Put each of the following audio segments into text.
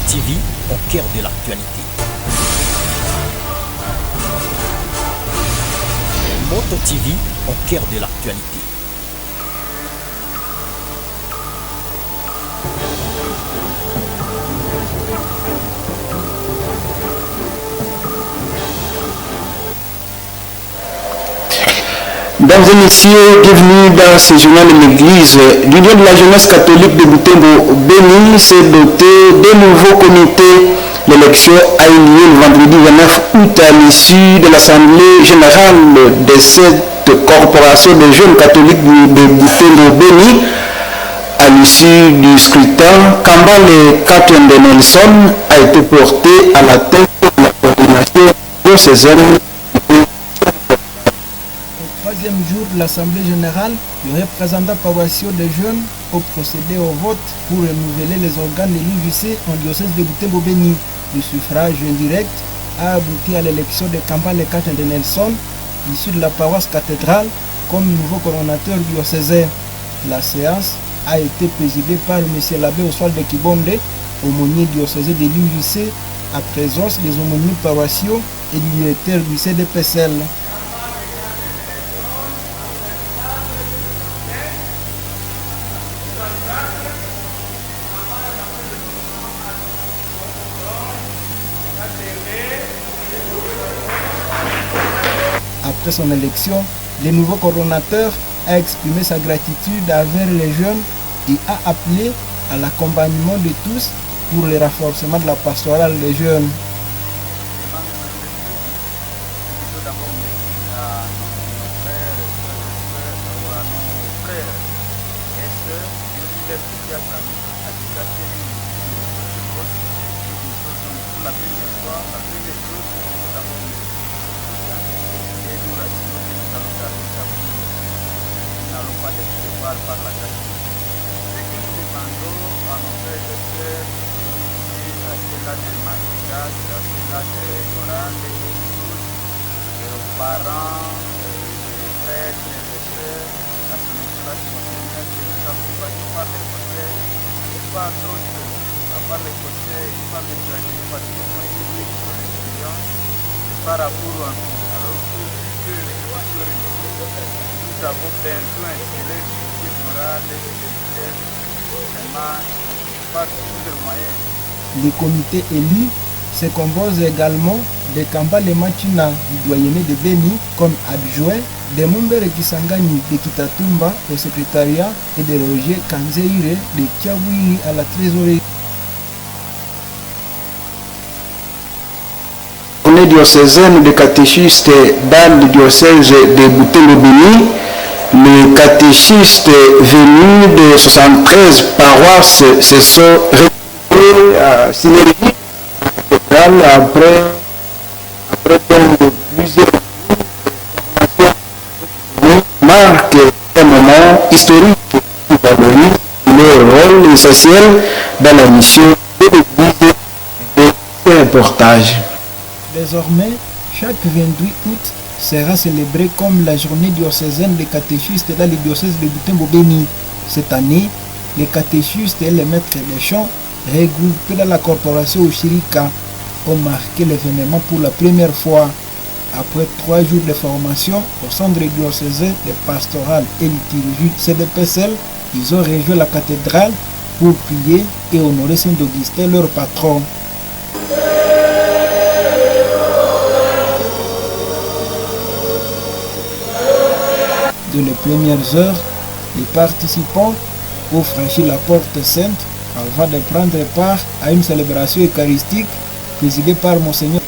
TV au cœur de l'actualité. Moto TV au cœur de l'actualité. Mesdames et messieurs, bienvenue dans ce journal de l'église. L'Union de la jeunesse catholique de Butembo Béni s'est dotée d'un nouveau comité. L'élection a eu lieu le vendredi 29 août à l'issue de l'Assemblée générale de cette corporation de jeunes catholiques de Butembo Béni. À l'issue du scrutin, Kambale Katwende Nelson a été porté à la tête de la coordination diocésaine. Troisième jour de l'Assemblée générale, le représentant paroissial des jeunes a procédé au vote pour renouveler les organes de l'UJC en diocèse de Butembo Béni. Le suffrage indirect a abouti à l'élection de Kambale Katwende Nelson, issu de la paroisse cathédrale, comme nouveau coordonnateur diocésain. La séance a été présidée par M. l'abbé Oswald de Kibonde, aumônier diocésain de l'UJC, à présence des aumôniers paroissiaux et du directeur du CDPSL. Après son élection, le nouveau coordonnateur a exprimé sa gratitude envers les jeunes et a appelé à l'accompagnement de tous pour le renforcement de la pastorale des jeunes. Pas d'espoir par la grâce. Ce que nous demandons à nos frères et sœurs, à ceux-là de Machigas, à ceux-là de Coran, aux parents, les frères et les sœurs, à son installation nationale, de nous accompagner par les conseils et par d'autres, par les conseils et par les trajets, parce que moi, j'ai eu l'expérience par rapport à nous. Alors que nous avons besoin de l'éducation morale, spirituelle, vraiment, par tous les moyens. Le comité élu se compose également de Kambale Machina, du doyenné de Béni, comme adjoint, de Mumbere Kisangani de Kitatumba au secrétariat et de Roger Kanzeire de Kiawiri à la trésorerie. Diocésaine de catéchistes dans le diocèse de Butembo Béni. Les catéchistes venus de 73 paroisses se sont retrouvés à Synergie après plusieurs formations marque un moment historique qui valorise leur rôle essentiel dans la mission de l'Église de ce reportage. Désormais, chaque 28 août sera célébrée comme la journée diocésaine des catéchistes dans le diocèse de Butembo Béni. Cette année, les catéchistes et les maîtres des chants, regroupés dans la corporation Oshirika, ont marqué l'événement pour la première fois. Après 3 jours de formation au centre diocésain de pastoral et liturgie CDPSL, ils ont rejoint la cathédrale pour prier et honorer Saint-Augustin, leur patron. Dans les premières heures, les participants ont franchi la porte sainte avant de prendre part à une célébration eucharistique présidée par Monseigneur.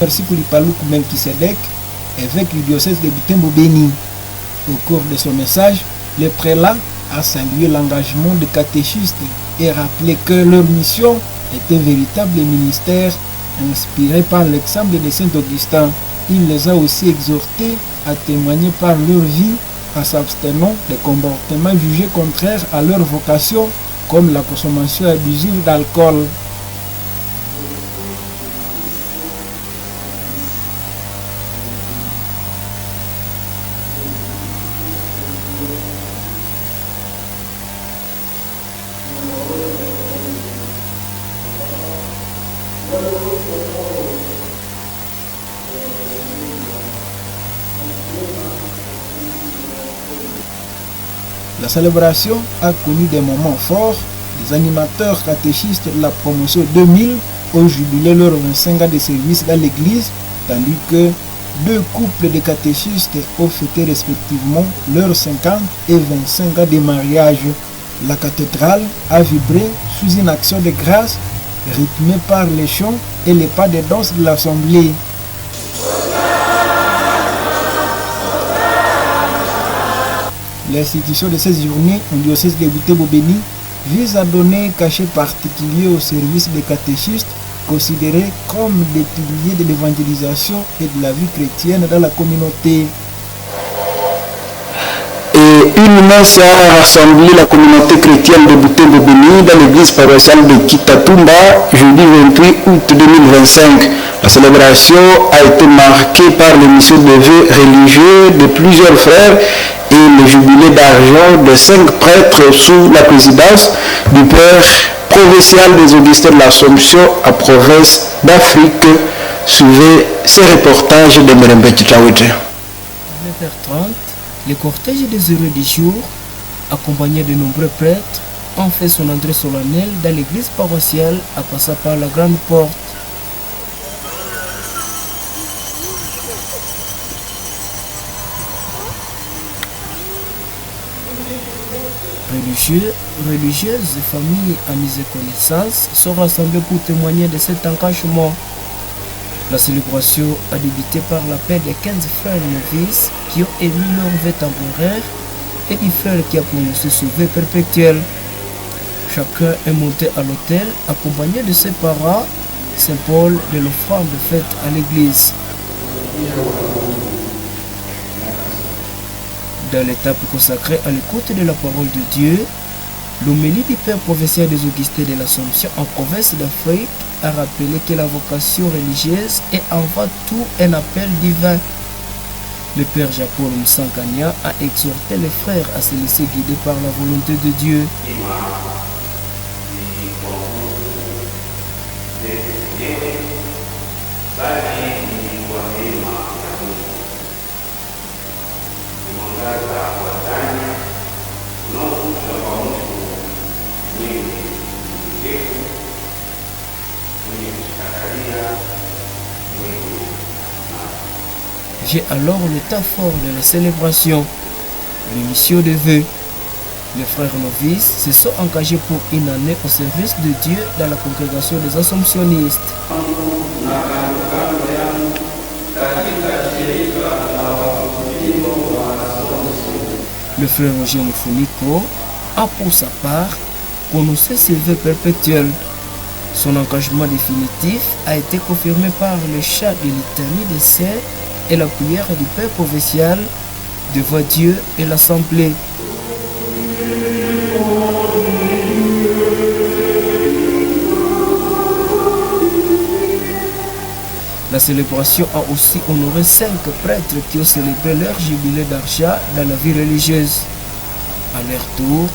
Merci pour Paluku Melchisedek, évêque du diocèse de Butembo Béni. Au cours de son message, le prélat a salué l'engagement des catéchistes et rappelé que leur mission était un véritable ministère inspiré par l'exemple de Saint Augustin. Il les a aussi exhortés à témoigner par leur vie en s'abstenant des comportements jugés contraires à leur vocation, comme la consommation abusive d'alcool. La célébration a connu des moments forts. Les animateurs catéchistes de la promotion 2000 ont jubilé leurs 25 ans de service dans l'église, tandis que deux couples de catéchistes ont fêté respectivement leurs 50 et 25 ans de mariage. La cathédrale a vibré sous une action de grâce rythmée par les chants et les pas de danse de l'assemblée. L'institution de cette journée au diocèse de Butembo Béni vise à donner un cachet particulier au service des catéchistes considérés comme des piliers de l'évangélisation et de la vie chrétienne dans la communauté. Et une messe a rassemblé la communauté chrétienne de Butembo Béni dans l'église paroissiale de Kitatumba, jeudi 28 août 2025. La célébration a été marquée par l'émission de vœux religieux de plusieurs frères et le jubilé d'argent de 5 prêtres sous la présidence du père provincial des Augustins de l'Assomption à province d'Afrique. Suivez ces reportages de Merembe Tchawete. 9h30, le cortège des heureux du jour, accompagné de nombreux prêtres, ont fait son entrée solennelle dans l'église paroissiale en passant par la grande porte. Religieuses, familles, amis et connaissances sont rassemblés pour témoigner de cet engagement. La célébration a débuté par l'appel des 15 frères novices qui ont émis leur vœu temporaire et du frère qui a prononcé ce vœu perpétuel. Chacun est monté à l'autel accompagné de ses parents, Saint Paul, de l'offrande faite à l'église. Dans l'étape consacrée à l'écoute de la parole de Dieu, l'homélie du Père provincial des Augustins de l'Assomption en province d'Afrique a rappelé que la vocation religieuse est avant tout un appel divin. Le Père Jean-Paul Msankania a exhorté les frères à se laisser guider par la volonté de Dieu. J'ai alors le temps fort de la célébration, l'émission de vœux. Les frères novices se sont engagés pour une année au service de Dieu dans la congrégation des Assomptionnistes. Le frère Roger Moufouniko a pour sa part prononcé ses vœux perpétuels. Son engagement définitif a été confirmé par le chant de litanie des saints et la prière du Père provincial devant Dieu et l'Assemblée. La célébration a aussi honoré 5 prêtres qui ont célébré leur jubilé d'argent dans la vie religieuse. À leur tour,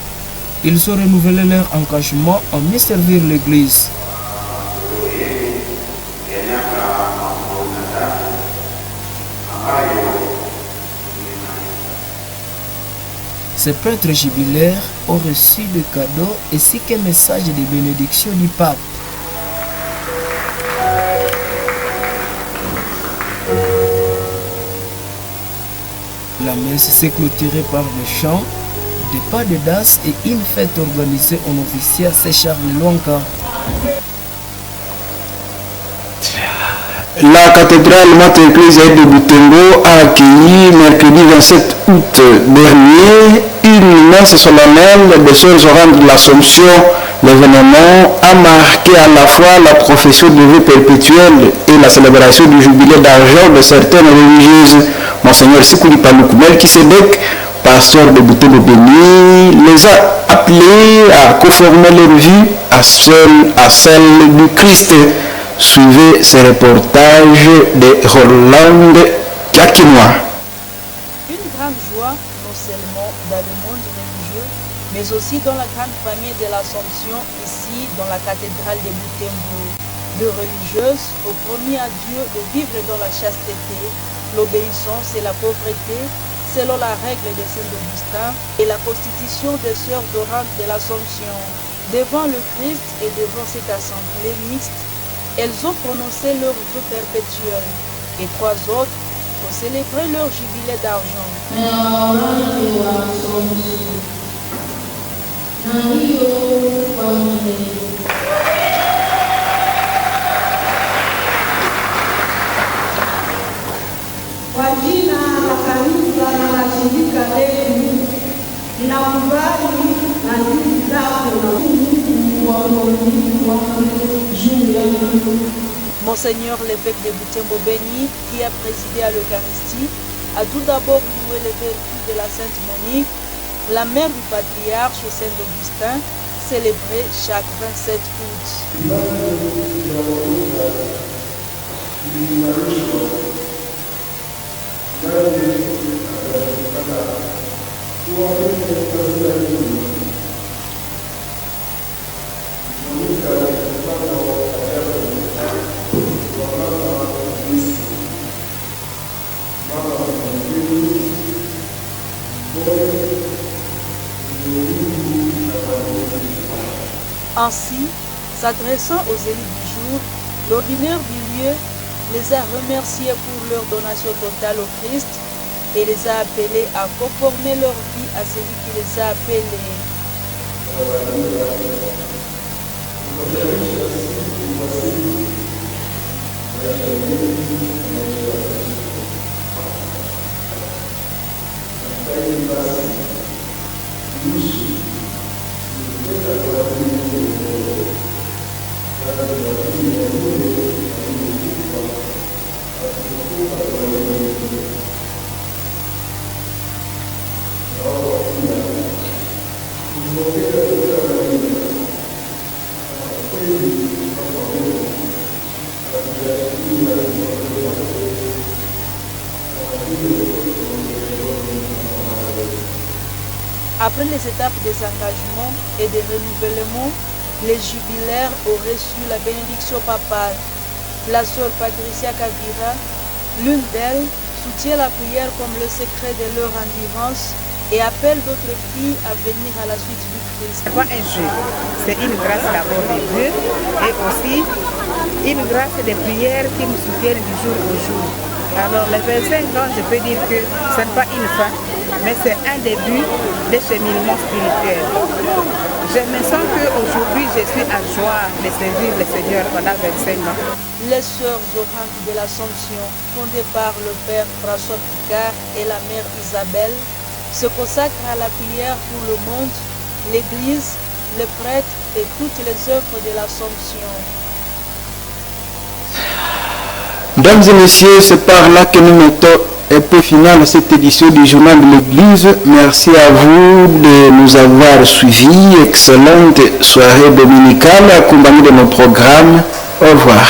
ils ont renouvelé leur engagement à mieux servir l'Église. Ces prêtres jubilaires ont reçu des cadeaux ainsi qu'un message de bénédiction du pape. La messe s'est clôturée par des chants, des pas de danse et une fête organisée en officier Saint-Charles Luanka. La cathédrale Mater Ecclesiae de Butembo a accueilli mercredi 27 août dernier une messe solennelle des Sœurs Oranges de l'Assomption. L'événement a marqué à la fois la profession de vie perpétuelle et la célébration du jubilé d'argent de certaines religieuses. Monseigneur Sikuli Paluku Melchisedek, pasteur de Butembo Béni, les a appelés à conformer leur vie à celle du Christ. Suivez ce reportage de Roland Kakinois. Une grande joie, non seulement dans le monde religieux, mais aussi dans la grande famille de l'Assomption, ici dans la cathédrale de Butembo. De religieuses ont promis à Dieu de vivre dans la chasteté, l'obéissance et la pauvreté, selon la règle de Saint Augustin et la constitution des Sœurs Oranges de l'Assomption. Devant le Christ et devant cette assemblée mixte, elles ont prononcé leur vœu perpétuel et 3 autres ont célébré leur jubilé d'argent. Kwa jina la kanisa na shirika letu ninakubali na ndugu zako na Monseigneur l'évêque de Butembo Béni, qui a présidé à l'Eucharistie, a tout d'abord loué les vertus de la Sainte Monique, la mère du patriarche Saint Augustin, célébrée chaque 27 août. Ainsi, s'adressant aux élus du jour, l'ordinaire du lieu les a remerciés pour leur donation totale au Christ et les a appelés à conformer leur vie à celui qui les a appelés. Après les étapes des engagements et des renouvellements, les jubilaires ont reçu la bénédiction papale. La sœur Patricia Kavira, l'une d'elles, soutient la prière comme le secret de leur endurance et appelle d'autres filles à venir à la suite du Christ. Ce n'est pas un jeu, c'est une grâce d'abord de Dieu et aussi une grâce de prière qui nous soutiennent du jour au jour. Alors les 25 ans, je peux dire que ce n'est pas une fin, mais c'est un début de cheminement spirituel. Je me sens qu'aujourd'hui, je suis en joie de servir le Seigneur pendant 25 ans. Les Sœurs Oranges de l'Assomption, fondées par le Père François Picard et la Mère Isabelle, se consacrent à la prière pour le monde, l'Église, les prêtres et toutes les œuvres de l'Assomption. Mesdames et messieurs, c'est par là que nous mettons un peu final à cette édition du Journal de l'Église. Merci à vous de nous avoir suivis. Excellente soirée dominicale accompagnée de nos programmes. Au revoir.